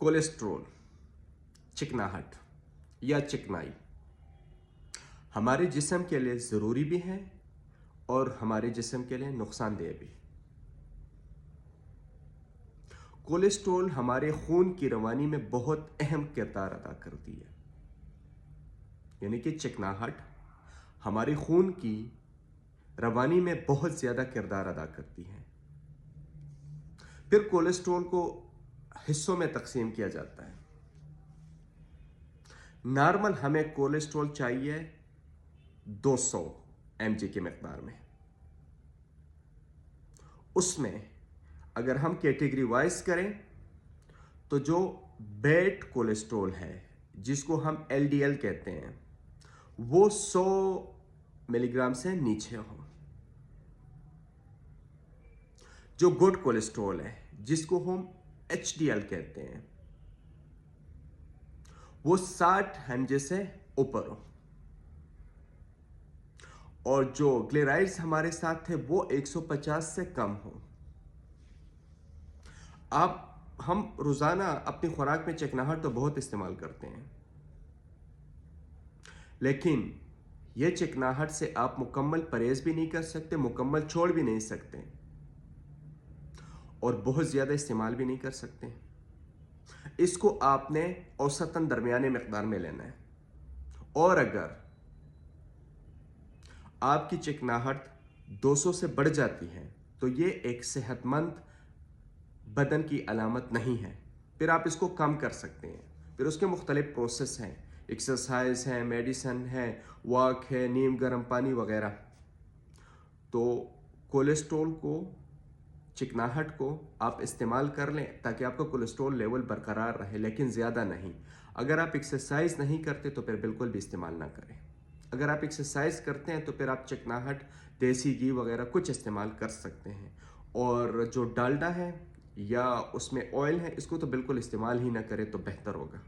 Cholesterol, चिकनाहट या चिकनाई हमारे जिस्म के लिए ज़रूरी भी है और हमारे जिस्म के लिए नुकसानदेह भी। कोलेस्ट्रॉल हमारे खून की रवानी में बहुत अहम किरदार अदा करती है, यानी कि चिकनाहट हमारे खून की रवानी में बहुत ज़्यादा किरदार अदा करती है। फिर कोलेस्ट्रॉल को हिस्सों में तकसीम किया जाता है। नॉर्मल हमें कोलेस्ट्रॉल चाहिए 200 mg की मकदार में। उसमें अगर हम कैटेगरी वाइज करें तो जो बैड कोलेस्ट्रॉल है, जिसको हम LDL कहते हैं, वो 100 मिलीग्राम से नीचे हो। जो गुड कोलेस्ट्रॉल है, जिसको हम HDL कहते हैं, वो 60 mg से ऊपर हो। और जो ग्लिसराइड्स हमारे साथ थे वो 150 से कम हो। हम रोजाना अपनी खुराक में चिकनाहट तो बहुत इस्तेमाल करते हैं, लेकिन यह चिकनाहट से आप मुकम्मल परहेज भी नहीं कर सकते, मुकम्मल छोड़ भी नहीं सकते और बहुत ज़्यादा इस्तेमाल भी नहीं कर सकते। इसको आपने औसतन दरमियाने मकदार में लेना है। और अगर आपकी चिकनाहट 200 से बढ़ जाती है तो ये एक सेहतमंद बदन की अलामत नहीं है। फिर आप इसको कम कर सकते हैं। फिर उसके मुख्तलिफ प्रोसेस हैं, एक्सरसाइज है, मेडिसिन है, वॉक है, नीम गर्म पानी वगैरह। तो कोलेस्ट्रॉल को, चिकनाहट को आप इस्तेमाल कर लें ताकि आपका कोलेस्ट्रॉल लेवल बरकरार रहे, लेकिन ज़्यादा नहीं। अगर आप एक्सरसाइज नहीं करते तो फिर बिल्कुल भी इस्तेमाल ना करें। अगर आप एक्सरसाइज करते हैं तो फिर आप चिकनाहट, देसी घी वगैरह कुछ इस्तेमाल कर सकते हैं। और जो डालडा है या उसमें ऑयल है, इसको तो बिल्कुल इस्तेमाल ही ना करें तो बेहतर होगा।